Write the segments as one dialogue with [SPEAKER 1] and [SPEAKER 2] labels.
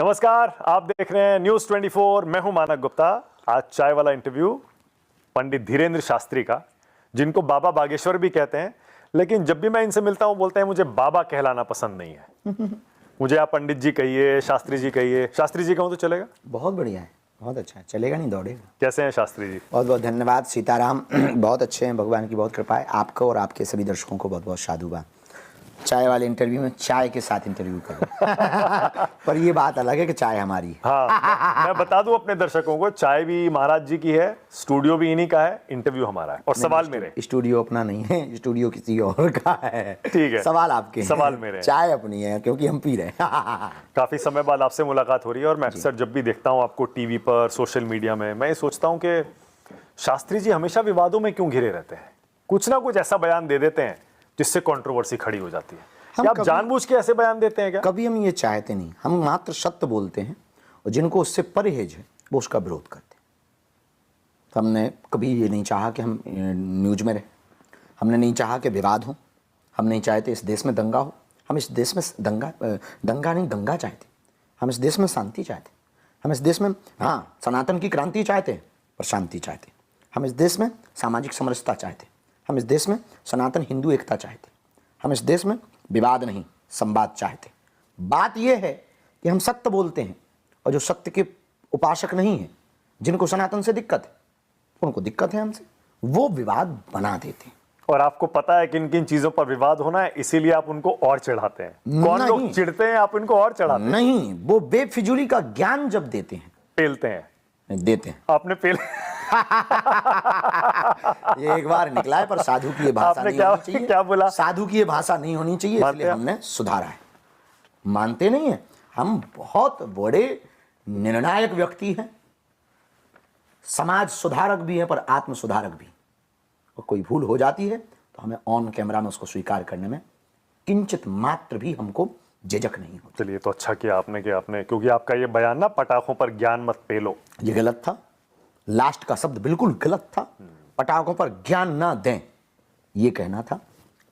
[SPEAKER 1] नमस्कार, आप देख रहे हैं न्यूज 24। मैं हूं मानक गुप्ता। आज चाय वाला इंटरव्यू पंडित धीरेन्द्र शास्त्री का, जिनको बाबा बागेश्वर भी कहते हैं, लेकिन जब भी मैं इनसे मिलता हूं बोलते हैं मुझे बाबा कहलाना पसंद नहीं है। मुझे आप पंडित जी कहिए, शास्त्री जी कहिए। शास्त्री जी कहूं तो चलेगा?
[SPEAKER 2] बहुत बढ़िया है, बहुत अच्छा है, चलेगा नहीं दौड़ेगा।
[SPEAKER 1] कैसे हैं शास्त्री जी?
[SPEAKER 2] बहुत बहुत धन्यवाद, सीताराम। बहुत अच्छे हैं, भगवान की बहुत कृपा है। आपको और आपके सभी दर्शकों को बहुत बहुत साधुवाद। चाय वाले इंटरव्यू में चाय के साथ इंटरव्यू करो। पर ये बात अलग है कि चाय हमारी है।
[SPEAKER 1] हाँ, मैं बता दूं अपने दर्शकों को, चाय भी महाराज जी की है, स्टूडियो भी इन्हीं का है, इंटरव्यू हमारा है और सवाल मेरे।
[SPEAKER 2] स्टूडियो अपना नहीं है, स्टूडियो किसी और का है।
[SPEAKER 1] ठीक है,
[SPEAKER 2] सवाल आपके हैं,
[SPEAKER 1] सवाल मेरे हैं।
[SPEAKER 2] चाय अपनी है क्योंकि हम पी रहे हैं।
[SPEAKER 1] काफी समय बाद आपसे मुलाकात हो रही है और मैं अक्सर जब भी देखता हूं आपको टीवी पर, सोशल मीडिया में, मैं ये सोचता हूं कि शास्त्री जी हमेशा विवादों में क्यों घिरे रहते हैं। कुछ ना कुछ ऐसा बयान दे देते हैं जिससे कंट्रोवर्सी खड़ी हो जाती है। क्या आप जानबूझ के ऐसे बयान देते हैं क्या?
[SPEAKER 2] कभी हम ये चाहते नहीं, हम मात्र सत्य बोलते हैं और जिनको उससे परहेज है वो उसका विरोध करते हैं। तो हमने कभी ये नहीं चाहा कि हम न्यूज में रहे, हमने नहीं चाहा कि विवाद हो, हम नहीं चाहते इस देश में दंगा हो। हम इस देश में दंगा नहीं, गंगा चाहते। हम इस देश में शांति चाहते। हम इस देश में सनातन की क्रांति चाहते पर शांति चाहते। हम इस देश में सामाजिक समरसता चाहते। हम इस देश में सनातन हिंदू एकता चाहते। हम इस देश में विवाद नहीं, संवाद चाहते। बात यह है कि हम सत्य बोलते हैं और जो सत्य के उपासक नहीं है, जिनको सनातन से दिक्कत है, उनको दिक्कत है हमसे, वो विवाद बना देते हैं।
[SPEAKER 1] और आपको पता है किन किन चीजों पर विवाद होना है, इसीलिए आप उनको और चढ़ाते हैं। कौन लोग चिढ़ते हैं, आप इनको और चढ़ाते हैं?
[SPEAKER 2] नहीं, वो बेफिजूली का ज्ञान जब देते हैं,
[SPEAKER 1] पेलते हैं,
[SPEAKER 2] देते हैं।
[SPEAKER 1] आपने पेल
[SPEAKER 2] ये एक बार निकला है, पर साधु की ये भाषा नहीं होनी चाहिए।
[SPEAKER 1] क्या बोला?
[SPEAKER 2] साधु की ये भाषा नहीं होनी चाहिए, इसलिए हमने सुधारा है। मानते नहीं है, हम बहुत बड़े निर्णायक व्यक्ति हैं, समाज सुधारक भी है, पर आत्म सुधारक भी। और कोई भूल हो जाती है तो हमें ऑन कैमरा में उसको स्वीकार करने में किंचित मात्र भी हमको झिझक नहीं होती।
[SPEAKER 1] चलिए, तो अच्छा किया आपने क्योंकि आपका ये बयान ना, पटाखों पर ज्ञान मत पेलो,
[SPEAKER 2] ये गलत था। लास्ट का शब्द बिल्कुल गलत था। पटाखों पर ज्ञान ना दें, ये कहना था।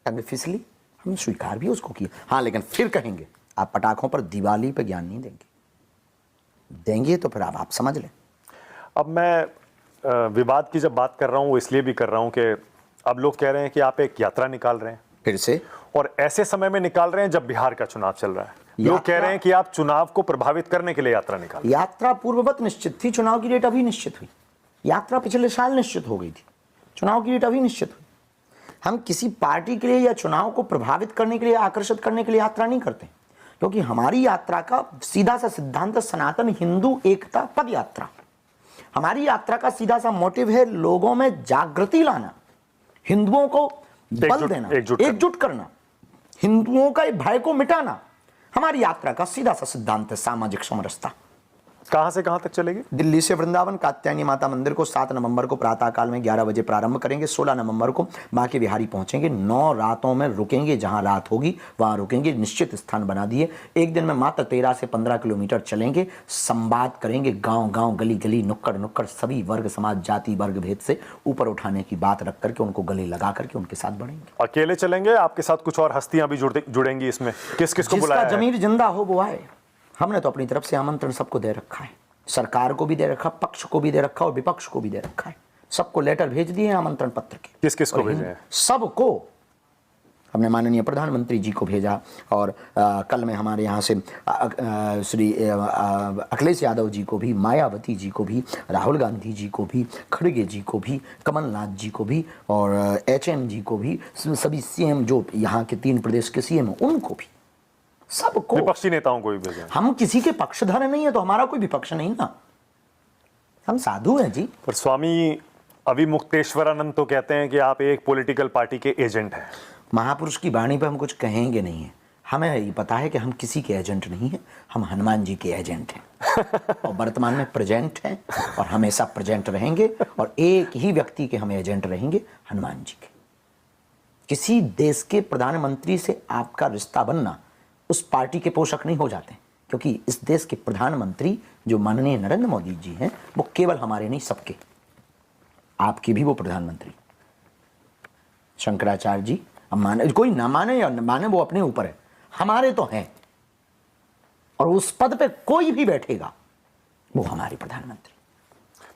[SPEAKER 2] टंग फिसली, हमने स्वीकार भी उसको किया। हाँ, लेकिन फिर कहेंगे आप पटाखों पर दिवाली पे ज्ञान नहीं देंगे तो फिर आप समझ लें।
[SPEAKER 1] अब मैं विवाद की जब बात कर रहा हूं, वो इसलिए भी कर रहा हूं कि अब लोग कह रहे हैं कि आप एक यात्रा निकाल रहे हैं
[SPEAKER 2] फिर से,
[SPEAKER 1] और ऐसे समय में निकाल रहे हैं जब बिहार का चुनाव चल रहा है। लोग कह रहे हैं कि आप चुनाव को प्रभावित करने के लिए यात्रा निकाल।
[SPEAKER 2] यात्रा पूर्ववत निश्चित थी, चुनाव की डेट अभी निश्चित हुई। यात्रा पिछले साल निश्चित हो गई थी, चुनाव की डेट अभी निश्चित हुई। हम किसी पार्टी के लिए या चुनाव को प्रभावित करने के लिए, आकर्षित करने के लिए यात्रा नहीं करते, क्योंकि हमारी यात्रा का सीधा सा सिद्धांत सनातन हिंदू एकता पद यात्रा। हमारी यात्रा का सीधा सा मोटिव है लोगों में जागृति लाना, हिंदुओं को बल देना, एकजुट करना, हिंदुओं का भय को मिटाना। हमारी यात्रा का सीधा सा सिद्धांत है सामाजिक समरसता।
[SPEAKER 1] कहां से कहां तक चलेगी?
[SPEAKER 2] दिल्ली से वृंदावन कात्यायनी माता मंदिर को 7 नवंबर को प्रातः काल में 11 बजे प्रारंभ करेंगे। 16 नवंबर को बांके बिहारी पहुंचेंगे। 9 रातों में रुकेंगे, जहां रात होगी वहां रुकेंगे। निश्चित स्थान बना दिए। एक दिन में मात्र 13 से 15 किलोमीटर चलेंगे। संवाद करेंगे गांव गांव, गली गली, नुक्कड़ नुक्कड़, सभी वर्ग समाज, जाति वर्ग भेद से ऊपर उठाने की बात रख करके उनको गले लगा करके उनके साथ बढ़ेंगे।
[SPEAKER 1] अकेले चलेंगे? आपके साथ कुछ और हस्तियां भी जुड़ेंगी इसमें? किस किस को बुलाया है?
[SPEAKER 2] जिसका जमीर जिंदा हो वो आए। हमने तो अपनी तरफ से आमंत्रण सबको दे रखा है, सरकार को भी दे रखा, पक्ष को भी दे रखा और विपक्ष को भी दे रखा है। सबको लेटर भेज दिए हैं आमंत्रण पत्र के।
[SPEAKER 1] किस किस को भेजे हैं?
[SPEAKER 2] सबको। हमने माननीय प्रधानमंत्री जी को भेजा और कल में हमारे यहाँ से श्री अखिलेश यादव जी को भी, मायावती जी को भी, राहुल गांधी जी को भी, खड़गे जी को भी, कमलनाथ जी को भी और HM जी को भी, सभी CM जो यहाँ के 3 प्रदेश के CM हैं उनको भी, सबको।
[SPEAKER 1] विपक्षी नेताओं को भी भेजा।
[SPEAKER 2] हम किसी के पक्षधर नहीं है तो हमारा कोई विपक्ष नहीं ना, हम साधु हैं जी।
[SPEAKER 1] पर स्वामी अविमुक्तेश्वरानंद तो कहते हैं कि आप एक पॉलिटिकल पार्टी के एजेंट हैं।
[SPEAKER 2] महापुरुष की वाणी पे हम कुछ कहेंगे नहीं है। हमें ये पता है कि हम किसी के एजेंट नहीं हैं, हम हनुमान जी के एजेंट हैं। और वर्तमान में प्रेजेंट हैं और हमेशा प्रेजेंट रहेंगे, और एक ही व्यक्ति के हम एजेंट रहेंगे, हनुमान जी के। किसी देश के प्रधानमंत्री से आपका रिश्ता बनना उस पार्टी के पोषक नहीं हो जाते, क्योंकि इस देश के प्रधानमंत्री जो माननीय नरेंद्र मोदी जी हैं, वो केवल हमारे नहीं सबके, आपके भी वो प्रधानमंत्री। शंकराचार्य जी, अब माने कोई ना माने या न माने वो अपने ऊपर है, हमारे तो हैं। और उस पद पे कोई भी बैठेगा वो हमारे प्रधानमंत्री।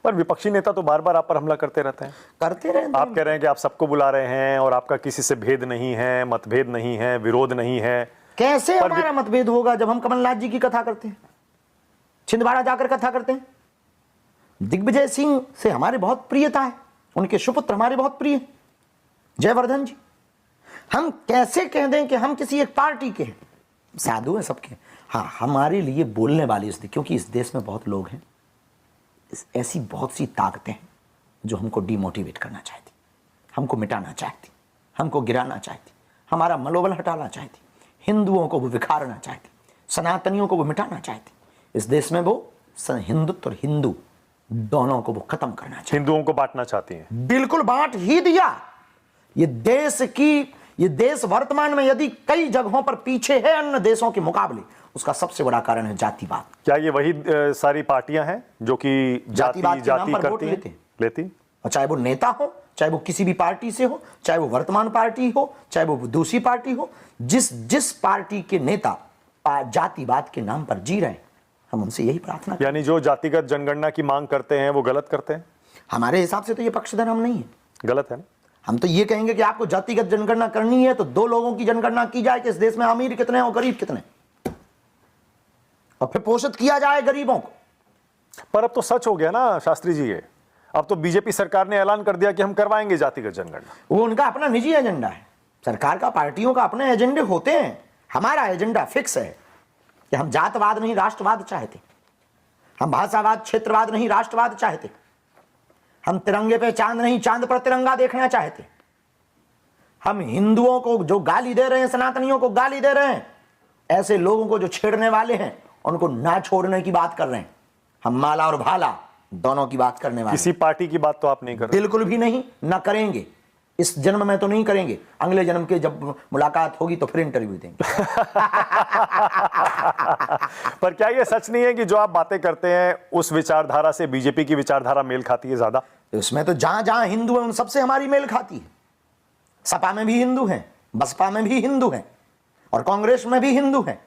[SPEAKER 1] पर विपक्षी नेता तो बार बार आप पर हमला करते रहते हैं।
[SPEAKER 2] करते रहे।
[SPEAKER 1] आप कह रहे हैं कि आप सबको बुला रहे हैं और आपका किसी से भेद नहीं है, मतभेद नहीं है, विरोध नहीं है।
[SPEAKER 2] कैसे हमारा मतभेद होगा जब हम कमलनाथ जी की कथा करते हैं, छिंदवाड़ा जाकर कथा करते हैं। दिग्विजय सिंह से हमारे बहुत प्रियता है, उनके सुपुत्र हमारे बहुत प्रिय हैं, जयवर्धन जी। हम कैसे कह दें कि हम किसी एक पार्टी के हैं? साधु हैं सबके। हाँ, हमारे लिए बोलने वाले क्योंकि इस देश में बहुत लोग हैं, ऐसी बहुत सी ताकतें हैं जो हमको डिमोटिवेट करना चाहती, हमको मिटाना चाहती, हमको गिराना चाहती, हमारा मनोबल हटाना चाहती, हिंदुओं को वो विखारना चाहती, सनातनियों को वो मिटाना चाहती। इस देश में वो हिंदुत्व और हिंदू दोनों को वो खत्म करना चाहती,
[SPEAKER 1] हिंदुओं को बांटना चाहती हैं।
[SPEAKER 2] बिल्कुल बांट ही दिया। ये देश वर्तमान में यदि कई जगहों पर पीछे है अन्य देशों के मुकाबले, उसका सबसे बड़ा कारण है जातिवाद। क्या
[SPEAKER 1] ये वही सारी पार्टियां हैं जो कि
[SPEAKER 2] जातिवाद के नाम पर वोट लेती? और चाहे वो नेता हो, चाहे वो किसी भी पार्टी से हो, चाहे वो वर्तमान पार्टी हो, चाहे वो दूसरी पार्टी हो, जिस पार्टी के नेता जातिवाद के नाम पर जी रहे हैं, हम उनसे यही प्रार्थना।
[SPEAKER 1] यानी जो जातिगत जनगणना की मांग करते हैं वो गलत करते हैं।
[SPEAKER 2] हमारे हिसाब से तो ये पक्षधर हम नहीं है,
[SPEAKER 1] गलत है ना।
[SPEAKER 2] हम तो ये कहेंगे कि आपको जातिगत जनगणना करनी है तो दो लोगों की जनगणना की जाए कि इस देश में अमीर कितने और गरीब कितने, और फिर पोषित किया जाए गरीबों को।
[SPEAKER 1] पर अब तो सच हो गया ना शास्त्री जी, ये अब तो बीजेपी सरकार ने ऐलान कर दिया कि हम करवाएंगे जातिगत जनगणना।
[SPEAKER 2] वो उनका अपना निजी एजेंडा है, सरकार का, पार्टियों का अपने एजेंडे होते हैं। हमारा एजेंडा फिक्स है कि हम जातवाद नहीं राष्ट्रवाद चाहते, हम भाषावाद क्षेत्रवाद नहीं राष्ट्रवाद चाहते, हम तिरंगे पे चांद नहीं चांद पर तिरंगा देखना चाहते, हम हिंदुओं को जो गाली दे रहे हैं, सनातनियों को गाली दे रहे हैं, ऐसे लोगों को जो छेड़ने वाले हैं उनको ना छोड़ने की बात कर रहे हैं। हम माला और भाला दोनों की बात करने वाले।
[SPEAKER 1] किसी पार्टी की बात तो आप नहीं कर रहे?
[SPEAKER 2] बिल्कुल भी नहीं, ना करेंगे। इस जन्म में तो नहीं करेंगे, अगले जन्म के जब मुलाकात होगी तो फिर इंटरव्यू देंगे।
[SPEAKER 1] पर क्या ये सच नहीं है कि जो आप बातें करते हैं उस विचारधारा से बीजेपी की विचारधारा मेल खाती है ज्यादा?
[SPEAKER 2] उसमें तो जहां जहां हिंदू हैं उन सबसे हमारी मेल खाती है। सपा में भी हिंदू हैं, बसपा में भी हिंदू हैं, और कांग्रेस में भी हिंदू हैं,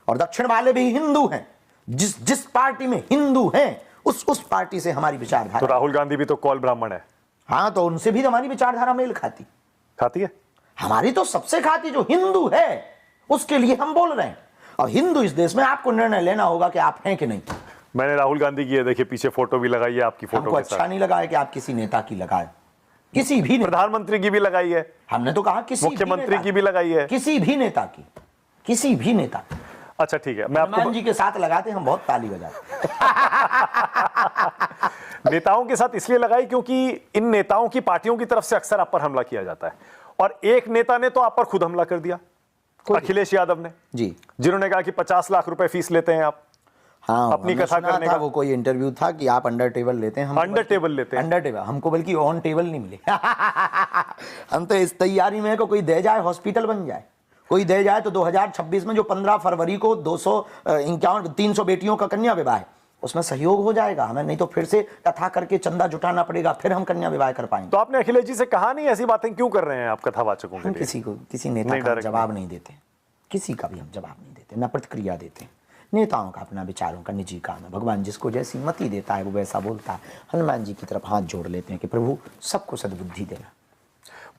[SPEAKER 2] और दक्षिण वाले भी हिंदू हैं। जिस पार्टी में हिंदू हैं उस पार्टी से हमारी विचारधारा।
[SPEAKER 1] तो राहुल गांधी भी तो कौल ब्राह्मण है।
[SPEAKER 2] हाँ, तो उनसे भी हमारी विचारधारा मेल खाती
[SPEAKER 1] है।
[SPEAKER 2] हमारी तो सबसे खाती, जो हिंदू है उसके लिए हम बोल रहे हैं। और हिंदू इस देश में आपको निर्णय लेना होगा कि आप हैं कि नहीं।
[SPEAKER 1] मैंने राहुल गांधी की देखिए पीछे फोटो भी लगाई है आपकी फोटो
[SPEAKER 2] हमको अच्छा नहीं लगा है कि आप किसी नेता की लगाए, किसी भी
[SPEAKER 1] प्रधानमंत्री की भी लगाई है।
[SPEAKER 2] हमने तो कहा किसी
[SPEAKER 1] मुख्यमंत्री की भी लगाई है,
[SPEAKER 2] किसी भी नेता की, किसी भी नेता।
[SPEAKER 1] अच्छा ठीक है, मैं आपको
[SPEAKER 2] जी के साथ लगाते हम बहुत ताली बजाते।
[SPEAKER 1] नेताओं के साथ इसलिए लगाई क्योंकि इन नेताओं की पार्टियों की तरफ से अक्सर आप पर हमला किया जाता है, और एक नेता ने तो आप पर खुद हमला कर दिया, अखिलेश यादव ने जी, जिन्होंने कहा कि 50 लाख रुपए फीस लेते हैं आप।
[SPEAKER 2] हाँ,
[SPEAKER 1] अपनी कथा करने का
[SPEAKER 2] वो कोई इंटरव्यू था कि आप अंडर टेबल लेते हैं। हम
[SPEAKER 1] अंडर टेबल लेते हैं,
[SPEAKER 2] अंडर टेबल, हमको बल्कि ऑन टेबल नहीं मिले। हम तो इस तैयारी में कोई दे जाए हॉस्पिटल बन जाए, कोई दे जाए तो 2026 में जो 15 फरवरी को 300 बेटियों का कन्या विवाह है उसमें सहयोग हो जाएगा हमें, नहीं तो फिर से कथा करके चंदा जुटाना पड़ेगा, फिर हम कन्या विवाह कर पाएंगे।
[SPEAKER 1] तो आपने अखिलेश जी से कहा नहीं ऐसी बातें क्यों कर रहे हैं आप कथावाचकों के लिए?
[SPEAKER 2] किसी नेता का जवाब नहीं देते, किसी का भी हम जवाब नहीं देते, न प्रतिक्रिया देते हैं। नेताओं का अपना विचारों का निजी काम है, भगवान जिसको जैसी मति देता है वो वैसा बोलता है। हनुमान जी की तरफ हाथ जोड़ लेते हैं कि प्रभु सबको सद्बुद्धि देना।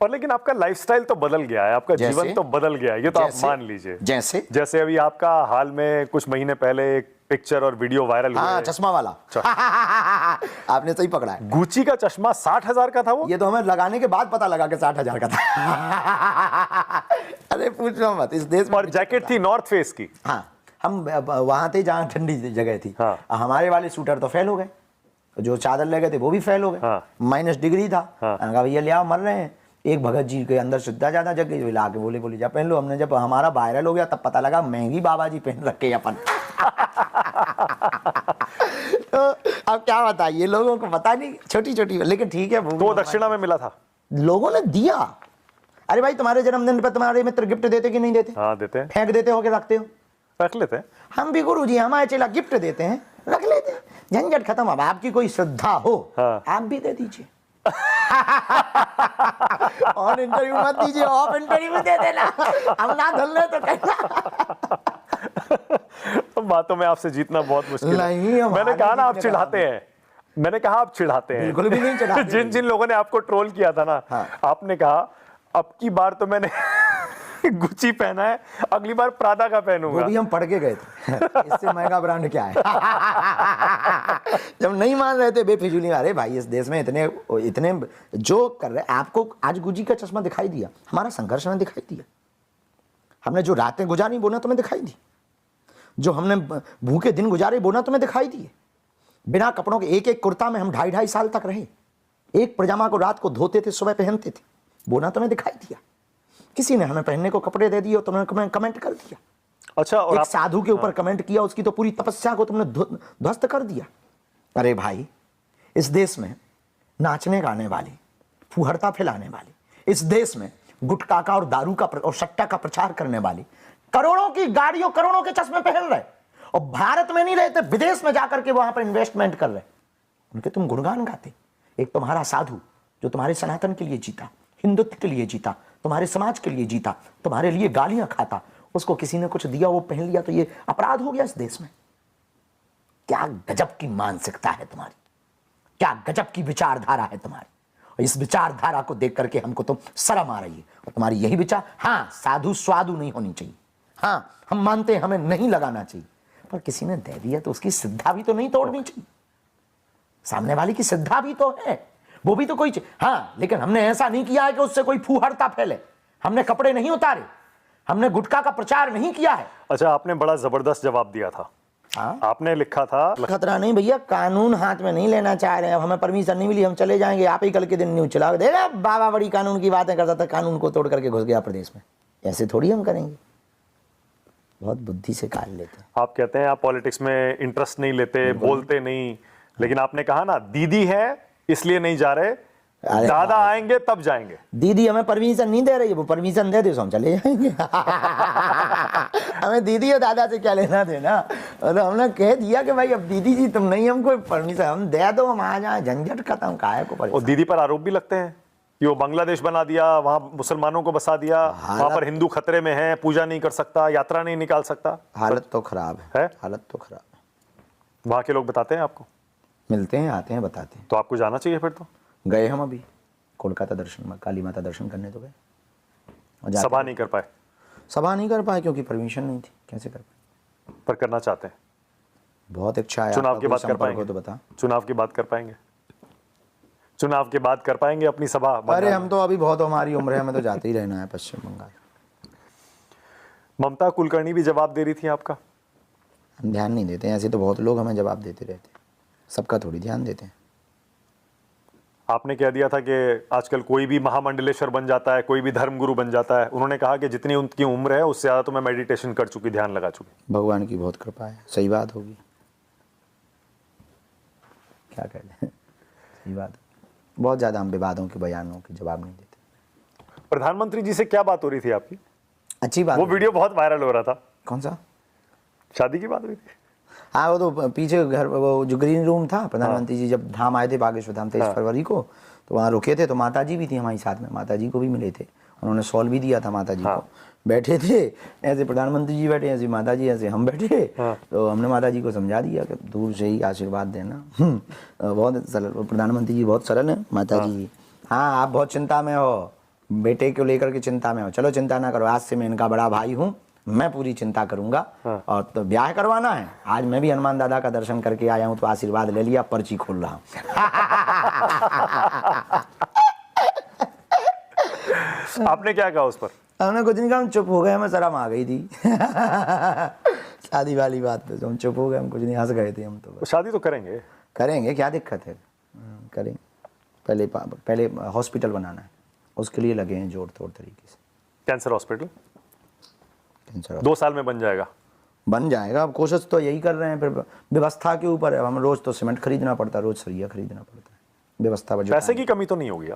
[SPEAKER 1] पर लेकिन आपका लाइफस्टाइल तो बदल गया है, आपका जीवन तो बदल गया है, ये तो आप मान लीजिए। जैसे अभी आपका हाल में कुछ महीने पहले एक पिक्चर और वीडियो वायरल हुआ।
[SPEAKER 2] हाँ, चश्मा वाला। आपने सही पकड़ा है।
[SPEAKER 1] गुची का चश्मा 60,000 का था वो।
[SPEAKER 2] ये तो हमें लगाने के बाद पता लगा कि 60,000 का था। अरे पूछो मत, इस देश में।
[SPEAKER 1] और जैकेट थी नॉर्थ फेस की।
[SPEAKER 2] हाँ, हम वहां थे जहाँ ठंडी जगह थी।
[SPEAKER 1] हाँ।
[SPEAKER 2] हमारे वाले शूटर तो फेल हो गए, जो चादर ले गए थे वो भी फेल हो गए।
[SPEAKER 1] हाँ।
[SPEAKER 2] माइनस डिग्री था।
[SPEAKER 1] हाँ।
[SPEAKER 2] भैया ले आओ, मर रहे हैं। एक भगत जी के अंदर श्रद्धा ज्यादा जग गई, ला के बोले जा पहन लो। हमने जब हमारा वायरल हो गया तब पता लगा महंगी बाबा जी पहन रखे अपन। तो अब क्या बताइए, लोगों को पता नहीं, छोटी छोटी, लेकिन ठीक है।
[SPEAKER 1] वो दक्षिणा में मिला था,
[SPEAKER 2] लोगों ने दिया। अरे भाई, तुम्हारे जन्मदिन पर तुम्हारे मित्र गिफ्ट देते कि नहीं देते?
[SPEAKER 1] हाँ, देते हैं।
[SPEAKER 2] फेंक देते हो कि रखते हो?
[SPEAKER 1] रख लेते हैं। हम
[SPEAKER 2] भी गुरु जी, हमारे चेला गिफ्ट देते हैं, रख लेते हैं, झंझट खत्म। अब आपकी कोई श्रद्धा हो,
[SPEAKER 1] हाँ।
[SPEAKER 2] आप भी दे दीजिए। और इंटरव्यू मत दीजिए, ऑफ इंटरव्यू दे देना, हम ना धल रहे तो कहना।
[SPEAKER 1] बातों में आपसे जीतना बहुत मुश्किल है।
[SPEAKER 2] नहीं, हमारे
[SPEAKER 1] मैंने कहा ना आप
[SPEAKER 2] जीतने का
[SPEAKER 1] चिढ़ाते हैं, मैंने कहा आप चिढ़ाते हैं।
[SPEAKER 2] बिल्कुल भी नहीं चिढ़ाते।
[SPEAKER 1] जिन जिन लोगों ने आपको ट्रोल किया था ना,
[SPEAKER 2] हाँ।
[SPEAKER 1] आपने कहा अब की बार तो मैंने गुच्ची पहना है, अगली बार प्रादा का
[SPEAKER 2] वो
[SPEAKER 1] पहनूंगा।
[SPEAKER 2] भी हम पढ़ के गए थे। इससे महंगा ब्रांड क्या है। जब नहीं मान रहे थे बेफिजूली, अरे भाई इस देश में इतने इतने जो कर रहे, आपको आज गुजी का चश्मा दिखाई दिया, हमारा संघर्ष हमें दिखाई दिया, हमने जो रातें गुजारी बोना तुम्हें दिखाई दी, जो हमने भूखे दिन गुजारे बोना तुम्हें दिखाई दिए, बिना कपड़ों के एक एक कुर्ता में हम 2.5 साल तक रहे, एक पजामा को रात को धोते थे सुबह पहनते थे, बोना तुम्हें दिखाई दिया। किसी ने हमें पहनने को कपड़े दे दिए और तुमने कमेंट कर दिया।
[SPEAKER 1] अच्छा, और
[SPEAKER 2] एक
[SPEAKER 1] आप
[SPEAKER 2] साधु के ऊपर कमेंट किया, उसकी तो पूरी तपस्या को तुमने ध्वस्त कर दिया। अरे भाई, इस देश में नाचने गाने वाले, फुहरता फैलाने वाले, इस देश में गुटखा का और दारू का और सट्टा का प्रचार करने वाले करोड़ों की गाड़ियों, करोड़ों के चश्मे पहन रहे और भारत में नहीं रहते, विदेश में जाकर के वहां पर इन्वेस्टमेंट कर रहे, उनके तुम गुणगान गाते। एक तुम्हारा साधु जो तुम्हारे सनातन के लिए जीता, हिंदुत्व के लिए जीता, तुम्हारे समाज के लिए जीता, तुम्हारे लिए गालियां खाता, उसको किसी ने कुछ दिया, वो पहन लिया, तो ये अपराध हो गया इस देश में। क्या गजब की मानसिकता है तुम्हारी, क्या गजब की विचारधारा है तुम्हारी, और इस विचारधारा को देख करके हमको तो शर्म आ रही है। और तुम्हारी यही विचार, हाँ साधु स्वादु नहीं होनी चाहिए, हाँ हम मानते हैं हमें नहीं लगाना चाहिए, पर किसी ने दे दिया तो उसकी श्रद्धा भी तो नहीं तोड़नी चाहिए। सामने वाले की श्रद्धा भी तो है, वो भी तो कोई हाँ, लेकिन हमने ऐसा नहीं किया है कि उससे कोई फूहड़ता फैले, हमने कपड़े नहीं उतारे, हमने गुटखा का प्रचार नहीं किया है।
[SPEAKER 1] अच्छा, आपने बड़ा जबरदस्त जवाब दिया था।
[SPEAKER 2] हाँ?
[SPEAKER 1] आपने लिखा था
[SPEAKER 2] खतरा नहीं भैया, कानून हाथ में नहीं लेना चाह रहे हैं, हमें परमिशन नहीं मिली, हम चले जाएंगे। आप ही कल के दिन न्यूज चला देगा, बाबा बड़ी कानून की बातें करता था, कानून को तोड़ करके घुस गया प्रदेश में। ऐसे थोड़ी हम करेंगे, बहुत बुद्धि से काट लेते हैं।
[SPEAKER 1] आप कहते हैं आप पॉलिटिक्स में इंटरेस्ट नहीं लेते, बोलते नहीं, लेकिन आपने कहा ना दीदी है इसलिए नहीं जा रहे, दादा आएंगे तब जाएंगे।
[SPEAKER 2] दीदी हमें परमिशन नहीं दे रही है, वो परमिशन दे दे तो हम चले जाएंगे। हमें दीदी और दादा से क्या लेना देना, तो हमने कह दिया कि भाई अब दीदी जी तुम नहीं हमको परमिशन, हम दे दो, हम आ जाए, झंझट खत्म, काहे को
[SPEAKER 1] और दीदी पर आरोप भी लगते हैं कि वो बांग्लादेश बना दिया, वहां मुसलमानों को बसा दिया, वहां पर हिंदू खतरे में है, पूजा नहीं कर सकता, यात्रा नहीं निकाल सकता।
[SPEAKER 2] हालत तो खराब है, हालत तो खराब है।
[SPEAKER 1] वहां के लोग बताते हैं आपको?
[SPEAKER 2] मिलते हैं, आते हैं, बताते हैं।
[SPEAKER 1] तो आपको जाना चाहिए फिर तो।
[SPEAKER 2] गए हम अभी कोलकाता दर्शन, काली माता दर्शन करने तो गए,
[SPEAKER 1] सभा नहीं कर पाए।
[SPEAKER 2] सभा नहीं कर पाए क्योंकि परमिशन नहीं थी, कैसे कर पाए,
[SPEAKER 1] पर करना चाहते हैं।
[SPEAKER 2] बहुत इच्छा है।
[SPEAKER 1] चुनाव की बात कर पाएंगे
[SPEAKER 2] तो बता,
[SPEAKER 1] चुनाव की बात कर पाएंगे, चुनाव के बाद कर पाएंगे अपनी सभा?
[SPEAKER 2] अरे हम तो अभी बहुत, हमारी उम्र है, हमें तो जाते ही रहना है पश्चिम बंगाल।
[SPEAKER 1] ममता कुलकर्णी भी जवाब दे रही थी आपका?
[SPEAKER 2] हम ध्यान नहीं देते हैं, ऐसे तो बहुत लोग हमें जवाब देते रहते हैं, सबका थोड़ी ध्यान देते हैं।
[SPEAKER 1] आपने कह दिया था कि आजकल कोई भी महामंडलेश्वर बन जाता है, कोई भी धर्मगुरु बन जाता है। उन्होंने कहा कि जितनी उनकी उम्र है उससे ज़्यादा तो मैं मेडिटेशन कर चुकी, ध्यान लगा चुकी।
[SPEAKER 2] भगवान की बहुत कृपा है, सही बात होगी, क्या कह रहे हैं, सही बात। बहुत ज़्यादा हम विवादों के बयानों के जवाब नहीं देते।
[SPEAKER 1] प्रधानमंत्री जी से क्या बात हो रही थी आपकी?
[SPEAKER 2] अच्छी बात।
[SPEAKER 1] वो वीडियो बहुत वायरल हो रहा था।
[SPEAKER 2] कौन सा?
[SPEAKER 1] शादी की बात हुई थी?
[SPEAKER 2] हाँ, वो तो पीछे घर, वो जो ग्रीन रूम था, प्रधानमंत्री जी जब धाम आए थे बागेश्वर धाम 23 फरवरी को, तो वहाँ रुके थे, तो माता जी भी थी हमारे साथ में, माता जी को भी मिले थे, उन्होंने सॉल्व भी दिया था माता जी को। बैठे थे ऐसे, प्रधानमंत्री जी बैठे ऐसे, माता जी ऐसे, हम बैठे, तो हमने माता जी को समझा दिया कि दूर से ही आशीर्वाद देना। बहुत सरल, प्रधानमंत्री जी बहुत सरल है, माता जी हाँ आप बहुत चिंता में हो, बेटे को लेकर के चिंता में हो, चलो चिंता ना करो, आज से मैं इनका बड़ा भाई हूँ, मैं पूरी चिंता करूंगा। और तो ब्याह करवाना है, आज मैं भी हनुमान दादा का दर्शन करके आया हूँ, तो आशीर्वाद ले लिया, पर्ची खोल रहा हूँ।
[SPEAKER 1] आपने क्या कहा उस पर?
[SPEAKER 2] हमने कुछ नहीं कहा, हम चुप हो गए, हमें शर्म आ गई थी। शादी वाली बात पे तो हम चुप हो गए, हम कुछ नहीं, हंस गए थे हम तो।
[SPEAKER 1] शादी तो करेंगे,
[SPEAKER 2] करेंगे, क्या दिक्कत है, करेंगे। पहले हॉस्पिटल बनाना है, उसके लिए लगे हैं जोड़ तोड़ तरीके से।
[SPEAKER 1] कैंसर हॉस्पिटल 2 साल में बन जाएगा?
[SPEAKER 2] बन जाएगा, अब कोशिश तो यही कर रहे हैं, फिर व्यवस्था के ऊपर है। हम रोज तो सीमेंट खरीदना पड़ता है, रोज सरिया खरीदना पड़ता है, व्यवस्था बजट।
[SPEAKER 1] पैसे की कमी तो नहीं होगी?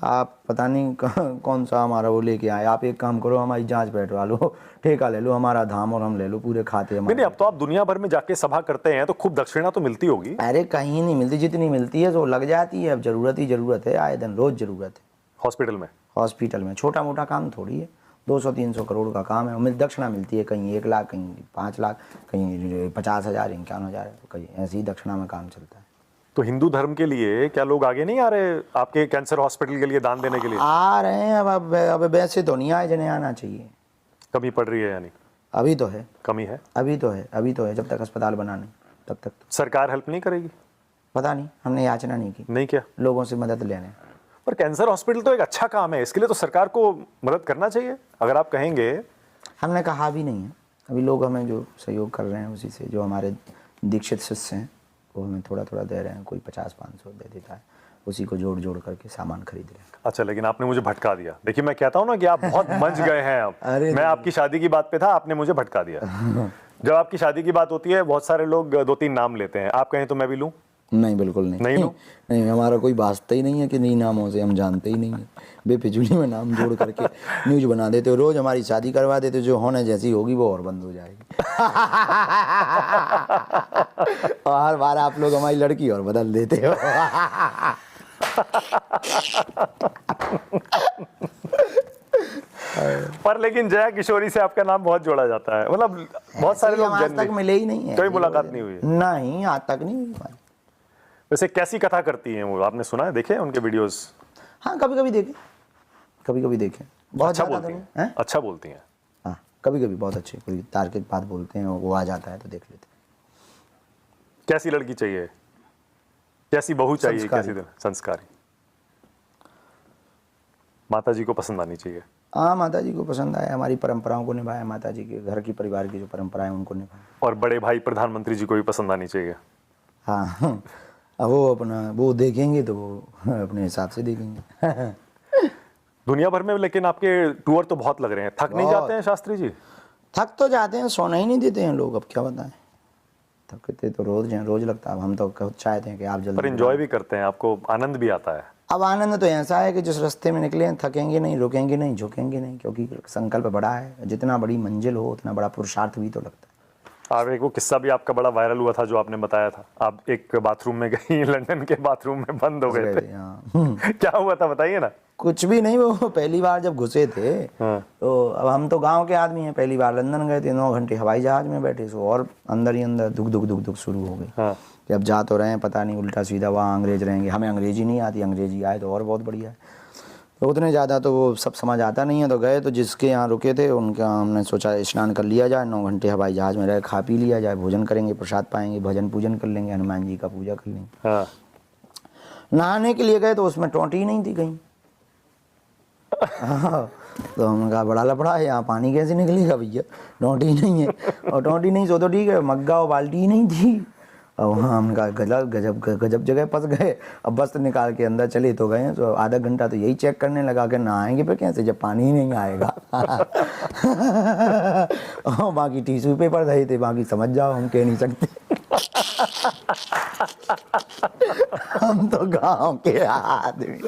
[SPEAKER 2] आप पता नहीं कौन सा हमारा वो लेके आए। आप एक काम करो, हमारी जांच बैठवा लो, ठेका ले लो हमारा धाम, और हम ले लो पूरे खाते हमारे।
[SPEAKER 1] नहीं, अब तो आप दुनिया भर में जाके सभा करते हैं तो खूब दक्षिणा तो मिलती होगी।
[SPEAKER 2] अरे कहीं नहीं मिलती, जितनी मिलती है तो लग जाती है। अब जरूरत ही जरूरत है, आए दिन रोज जरूरत है।
[SPEAKER 1] हॉस्पिटल में?
[SPEAKER 2] हॉस्पिटल में छोटा मोटा काम थोड़ी है, 200-300 करोड़ का काम है, उम्मीद दक्षिणा मिलती है, कहीं 1 लाख, कहीं 5 लाख, कहीं 50,000, 51,000, कहीं ऐसी ही दक्षिणा में काम चलता है।
[SPEAKER 1] तो हिंदू धर्म के लिए क्या लोग आगे नहीं आ रहे आपके कैंसर हॉस्पिटल के लिए दान देने के लिए?
[SPEAKER 2] आ रहे हैं, अब वैसे तो नहीं आए जिन्हें आना चाहिए।
[SPEAKER 1] कमी पड़ रही है यानी?
[SPEAKER 2] अभी तो है,
[SPEAKER 1] कमी है,
[SPEAKER 2] अभी तो है, जब तक अस्पताल बना नहीं तब तक तो।
[SPEAKER 1] सरकार हेल्प नहीं करेगी?
[SPEAKER 2] पता नहीं, हमने याचना नहीं की,
[SPEAKER 1] नहीं क्या?
[SPEAKER 2] लोगों से मदद लेने।
[SPEAKER 1] पर कैंसर हॉस्पिटल तो एक अच्छा काम है, इसके लिए तो सरकार को मदद करना चाहिए अगर आप कहेंगे।
[SPEAKER 2] हमने कहा भी नहीं है, अभी लोग हमें जो सहयोग कर रहे हैं उसी से, जो हमारे दीक्षित शिष्य हैं वो हमें थोड़ा थोड़ा दे रहे हैं, कोई 50-500 दे देता है, उसी को जोड़ जोड़ करके सामान खरीद रहे हैं।
[SPEAKER 1] अच्छा, लेकिन आपने मुझे भटका दिया। देखिए मैं कहता हूँ ना कि आप बहुत मंझ गए हैं अब। मैं आपकी शादी की बात पे था, आपने मुझे भटका दिया। जब आपकी शादी की बात होती है बहुत सारे लोग 2-3 नाम लेते हैं, आप कहें तो मैं भी लूं?
[SPEAKER 2] नहीं, बिल्कुल नहीं।
[SPEAKER 1] नहीं लूं?
[SPEAKER 2] नहीं, हमारा कोई वास्ता ही नहीं है कि नहीं नामों से, हम जानते ही नहीं है। बेफिजूली में नाम जोड़ करके न्यूज बना देते हो, रोज हमारी शादी करवा देते हो, जो होने जैसी होगी वो और बंद हो जाएगी। और हर बार आप लोग हमारी लड़की और बदल देते हो।
[SPEAKER 1] पर लेकिन जया किशोरी से आपका नाम बहुत जोड़ा जाता है, मतलब बहुत सारे लोग
[SPEAKER 2] आज तक मिले ही नहीं है,
[SPEAKER 1] कोई मुलाकात नहीं हुई है?
[SPEAKER 2] नहीं, आज तक नहीं हुई।
[SPEAKER 1] वैसे कैसी कथा करती हैं वो, आपने सुना है, देखे उनके वीडियोस?
[SPEAKER 2] हाँ, कभी कभी देखे, बहुत
[SPEAKER 1] अच्छा
[SPEAKER 2] ज़्यादा
[SPEAKER 1] बोलती
[SPEAKER 2] तो
[SPEAKER 1] हैं? अच्छा बोलती हैं?
[SPEAKER 2] हाँ, कभी कभी बहुत अच्छे, कोई तार्किक बात बोलते हैं, वो आ जाता है तो देख लेते हैं।
[SPEAKER 1] कैसी लड़की चाहिए, कैसी बहू चाहिए, कैसी दिन? संस्कारी। माता जी को पसंद आनी चाहिए?
[SPEAKER 2] हाँ, माता जी को पसंद आया, हमारी परंपराओं को निभाया, माता जी के घर की, परिवार की जो परंपराएं उनको निभाया।
[SPEAKER 1] और बड़े भाई प्रधानमंत्री जी को भी पसंद आनी चाहिए?
[SPEAKER 2] हाँ, अब वो अपना वो देखेंगे तो वो अपने हिसाब से देखेंगे।
[SPEAKER 1] दुनिया भर में लेकिन आपके टूर तो बहुत लग रहे हैं, थक नहीं जाते हैं शास्त्री जी?
[SPEAKER 2] थक तो जाते हैं, सोना ही नहीं देते हैं लोग, अब क्या बताएं। थकते तो रोज लगता है। अब हम तो चाहते हैं कि आप जल्दी,
[SPEAKER 1] पर एंजॉय भी करते हैं, आपको आनंद भी आता है?
[SPEAKER 2] अब आनंद तो ऐसा है कि जिस रास्ते में निकले हैं, थकेंगे नहीं, रुकेंगे नहीं, झुकेंगे नहीं, क्योंकि संकल्प बड़ा है। जितना बड़ी मंजिल हो उतना बड़ा पुरुषार्थ भी तो लगता है।
[SPEAKER 1] आप एक वो किस्सा भी आपका बड़ा वायरल हुआ था जो आपने बताया था, आप एक बाथरूम में गई, लंदन के बाथरूम में बंद हो गए थे। क्या हुआ था बताइए ना।
[SPEAKER 2] कुछ भी नहीं, वो पहली बार जब घुसे थे, तो अब हम तो गांव के आदमी हैं, पहली बार लंदन गए थे, 9 घंटे हवाई जहाज में बैठे, सो और अंदर ही अंदर दुख शुरू हो गई। कि अब जा तो रहे हैं, पता नहीं उल्टा सीधा वहाँ अंग्रेज रहेंगे, हमें अंग्रेजी नहीं आती, अंग्रेजी आए तो और बहुत बढ़िया है। तो उतने ज़्यादा तो वो सब समझ आता नहीं है, तो गए, तो जिसके यहाँ रुके थे उनका हमने सोचा स्नान कर लिया जाए, 9 घंटे हवाई जहाज में रहे, खा पी लिया जाए, भोजन करेंगे, प्रसाद पाएंगे, भजन पूजन कर लेंगे, हनुमान जी का पूजा कर लेंगे। नहाने के लिए गए तो उसमें टोंटी ही नहीं थी कहीं। तो हमने कहा बड़ा लफड़ा है, यहाँ पानी कैसे निकलेगा भैया, टोंटी नहीं है। और टोंटी नहीं सो तो ठीक है, मग्गा और बाल्टी ही नहीं थी। और वहाँ हम कहा गजब जगह फंस गए। अब वस्त्र निकाल के अंदर चले तो गए, तो आधा घंटा तो यही चेक करने लगा कि नहाएंगे पे कैसे जब पानी ही नहीं आएगा। और बाकी टिश्यू पेपर रहे थे, बाकी समझ जाओ हम कह नहीं सकते। हम तो गांव के आदमी,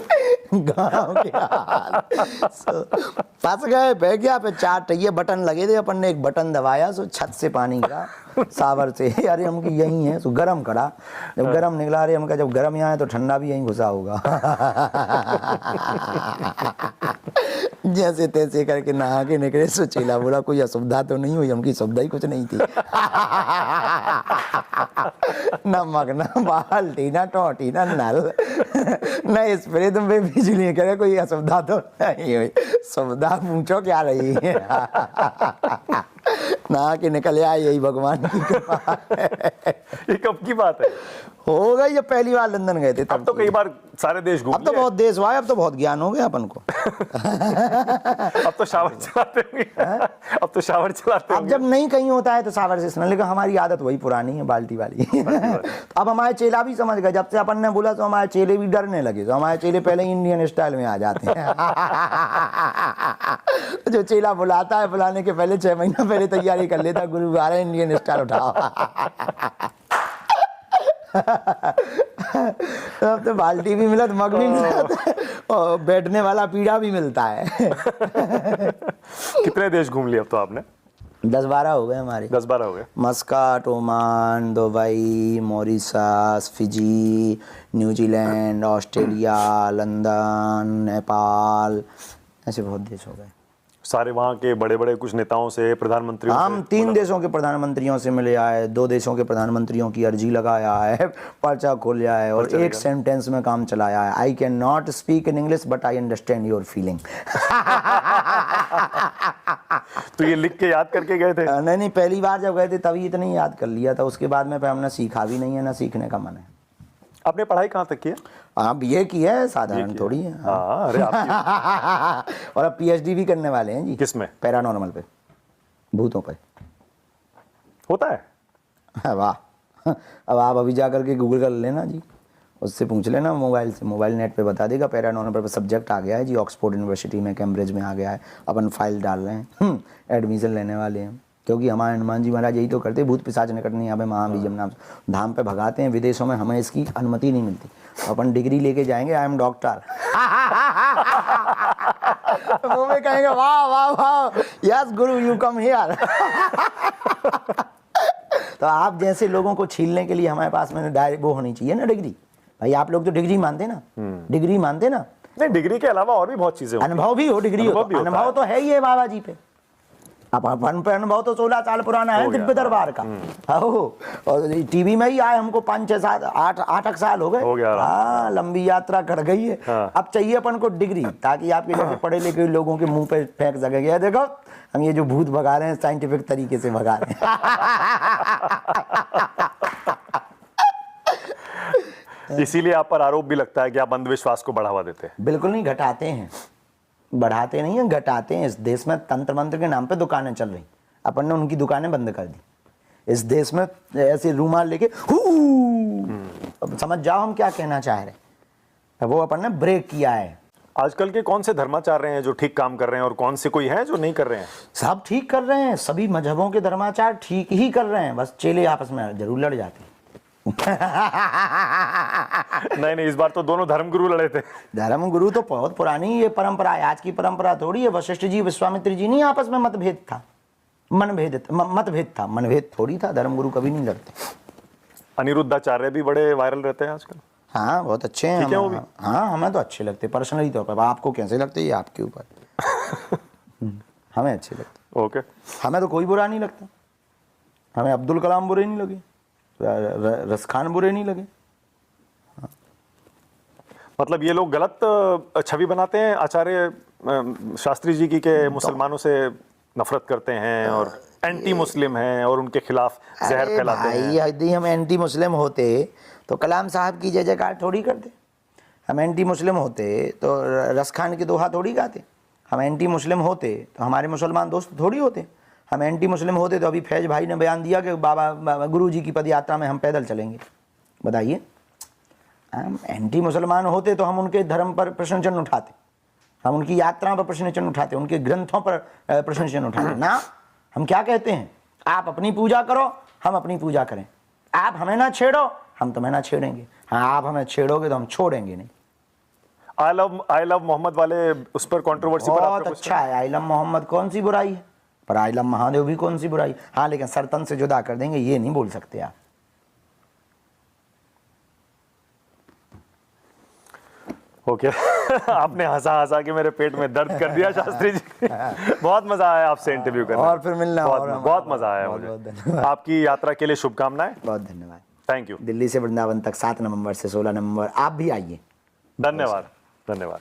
[SPEAKER 2] फंस गए। बह गया, पे 4 टैये बटन लगे थे, अपन ने एक बटन दबाया, सो छत से पानी गिरा सावर से। अरे हम की यही है, सो गरम करा, जब गरम निकला, अरे हम कहा जब गरम यहाँ है तो ठंडा भी यहीं घुसा होगा। जैसे तैसे करके नहा के निकले, सो चेला बोला कोई असुविधा तो नहीं हुई, हमकी सुविधा ही कुछ नहीं थी। न मग, न बाल्टी, न टोटी, न नल, न स्प्रे, तुम बिजली करे, कोई असुविधा तो नहीं हुई। सुविधा पूछो क्या रही है। नहा के निकल आए, यही भगवान की कृपा है।
[SPEAKER 1] ये कब की बात है?
[SPEAKER 2] हो गई जब पहली बार लंदन गए थे तब।
[SPEAKER 1] अब तो कई बार सारे देश घूम
[SPEAKER 2] अब तो बहुत देश हुआ है, अब तो बहुत ज्ञान हो गया अपन को।
[SPEAKER 1] अब तो शावर चलाते होंगे। अब तो शावर चलाते
[SPEAKER 2] अब जब नहीं कहीं होता है तो शावर से स्नान, लेकिन हमारी आदत वही पुरानी है, बाल्टी वाली। तो अब हमारे चेला भी समझ गए, जब से अपन ने बोला तो हमारे चेले भी डरने लगे, तो हमारे चेले पहले ही इंडियन स्टाइल में आ जाते हैं। जो चेला बुलाता है, बुलाने के पहले 6 महीना पहले तैयारी कर लेता, गुरु आ रहे इंडियन स्टाइल उठाओ। अब तो बाल्टी भी मिला, मग भी मिला, और बैठने वाला पीढ़ा भी मिलता है।
[SPEAKER 1] कितने देश घूम लिए अब तो आपने?
[SPEAKER 2] 10-12 हो गए हमारे।
[SPEAKER 1] 10-12 हो गए।
[SPEAKER 2] Muscat, Oman, Dubai, Mauritius, Fiji, New Zealand, Australia, London, Nepal, ऐसे बहुत देश हो गए।
[SPEAKER 1] सारे वहाँ के बड़े बड़े कुछ नेताओं से, प्रधानमंत्रियों
[SPEAKER 2] हम 3 देशों के प्रधानमंत्रियों से मिले आए, 2 देशों के प्रधानमंत्रियों की अर्जी लगाया है, पर्चा खोला है और एक सेंटेंस में काम चलाया है। I can not speak in English but I understand your feeling.
[SPEAKER 1] तो ये लिख के याद करके गए थे?
[SPEAKER 2] नहीं, पहली बार जब गए थे तभी इतना ही याद कर लिया था, उसके बाद में फिर हमने सीखा भी नहीं है, ना सीखने का मन है।
[SPEAKER 1] आपने पढ़ाई कहाँ तक की है?
[SPEAKER 2] हाँ, बीए की है, साधारण थोड़ी है।
[SPEAKER 1] हाँ, अरे आपकी
[SPEAKER 2] और अब पीएचडी भी करने वाले हैं जी।
[SPEAKER 1] किसमें?
[SPEAKER 2] पैरानॉर्मल पे, भूतों पे।
[SPEAKER 1] होता है?
[SPEAKER 2] वाह। अब आप अभी जा करके गूगल कर लेना जी, उससे पूछ लेना मोबाइल से, मोबाइल नेट पे बता देगा। पैरानॉर्मल पे सब्जेक्ट आ गया है जी, ऑक्सफोर्ड यूनिवर्सिटी में, कैम्ब्रिज में आ गया है। अपन फाइल डाल रहे हैं, एडमिशन लेने वाले हैं, क्योंकि हमारे हनुमान जी महाराज यही तो करते, भूत पिशाच निकटने यहाँ पे महाबीजम नाम धाम पे भगाते हैं। विदेशों में हमें इसकी अनुमति नहीं मिलती, अपन डिग्री लेके जाएंगे, आई एम डॉक्टर। वो में कहेंगे वाह वाह वाह, yes Guru you come here. तो आप जैसे लोगों को छीलने के लिए हमारे पास में डायरेक्ट वो होनी चाहिए ना, डिग्री। भाई आप लोग तो डिग्री मानते ना, डिग्री मानते ना।
[SPEAKER 1] नहीं, डिग्री के अलावा और भी बहुत चीजें होती हैं।
[SPEAKER 2] अनुभव भी हो, डिग्री हो, अनुभव तो है ही है बाबा जी पे। अब अपन पे अनुभव तो 16 साल पुराना है दिव्य दरबार का। और टीवी में ही आए हमको 5 6 7 8 साल हो गए। हाँ, लंबी यात्रा कर गई है। अब चाहिए अपन को डिग्री, ताकि आपके जैसे पढ़े लिखे लोगों के मुंह पे फेंक सके, देखो हम ये जो भूत भगा रहे हैं साइंटिफिक तरीके से भगा रहे हैं।
[SPEAKER 1] इसीलिए आप पर आरोप भी लगता है कि आप अंधविश्वास को बढ़ावा देते हैं।
[SPEAKER 2] बिल्कुल नहीं, घटाते हैं, बढ़ाते नहीं है, घटाते हैं। इस देश में तंत्र मंत्र के नाम पे दुकानें चल रही, अपन ने उनकी दुकानें बंद कर दी। इस देश में ऐसे रूमाल लेके अब समझ जाओ हम क्या कहना चाह रहे हैं, वो अपन ने ब्रेक किया है।
[SPEAKER 1] आजकल के कौन से धर्माचार्य हैं जो ठीक काम कर रहे हैं और कौन से कोई हैं जो नहीं कर रहे हैं?
[SPEAKER 2] सब ठीक कर रहे हैं, सभी मजहबों के धर्माचार्य ठीक ही कर रहे हैं, बस चेले आपस में जरूर लड़ जाते हैं।
[SPEAKER 1] नहीं, इस बार तो दोनों धर्मगुरु लड़े थे।
[SPEAKER 2] धर्मगुरु तो बहुत पुरानी ये परंपरा है, आज की परंपरा थोड़ी है। वशिष्ठ जी, विश्वामित्र जी नहीं आपस में मतभेद था, मनभेद थोड़ी था। धर्मगुरु कभी नहीं लड़ते।
[SPEAKER 1] अनिरुद्धाचार्य भी बड़े वायरल रहते हैं आजकल।
[SPEAKER 2] हाँ, बहुत अच्छे हैं।
[SPEAKER 1] वो भी?
[SPEAKER 2] हाँ, हमें तो अच्छे लगते पर्सनली तौर पर। आपको कैसे लगते ये आपके ऊपर। हमें अच्छे लगते।
[SPEAKER 1] ओके।
[SPEAKER 2] हमें तो कोई बुरा नहीं लगता। हमें अब्दुल कलाम बुरे नहीं लगे, रसखान बुरे नहीं लगे।
[SPEAKER 1] मतलब ये लोग गलत छवि बनाते हैं आचार्य शास्त्री जी की, के मुसलमानों से नफरत करते हैं और एंटी मुस्लिम हैं और उनके खिलाफ जहर फैलाते हैं।
[SPEAKER 2] यदि हम एंटी मुस्लिम होते तो कलाम साहब की जय जयकार थोड़ी करते। हम एंटी मुस्लिम होते तो रसखान के दोहा थोड़ी गाते। हम एंटी मुस्लिम होते तो हमारे मुसलमान दोस्त थोड़ी होते। हम एंटी मुस्लिम होते तो अभी फैज भाई ने बयान दिया कि बाबा गुरु जी की पद यात्रा में हम पैदल चलेंगे। बताइए, हम एंटी मुसलमान होते तो हम उनके धर्म पर प्रश्न चिन्ह उठाते, हम उनकी यात्रा पर प्रश्न चिन्ह उठाते, उनके ग्रंथों पर प्रश्न चिन्ह उठाते ना। हम क्या कहते हैं, आप अपनी पूजा करो, हम अपनी पूजा करें। आप हमें ना छेड़ो, हम तुम्हें ना छेड़ेंगे। हाँ, आप हमें छेड़ोगे तो हम छोड़ेंगे नहीं।
[SPEAKER 1] आई लव मोहम्मद वाले उस पर कंट्रोवर्सी पर
[SPEAKER 2] बहुत अच्छा है। आई लव मोहम्मद कौन सी बुराई है, पर आई लव महादेव भी कौन सी बुराई। हाँ, लेकिन सरतन से जुदा कर देंगे ये नहीं बोल सकते आप।
[SPEAKER 1] ओके। आपने हंसा के मेरे पेट में दर्द कर दिया शास्त्री जी। बहुत मजा आया आपसे इंटरव्यू करने,
[SPEAKER 2] और फिर मिलना,
[SPEAKER 1] बहुत मजा आया मुझे। आपकी यात्रा के लिए शुभकामनाएं।
[SPEAKER 2] बहुत धन्यवाद।
[SPEAKER 1] Thank you.
[SPEAKER 2] दिल्ली से वृंदावन तक 7 नवंबर से 16 नवंबर आप भी आइए।
[SPEAKER 1] धन्यवाद।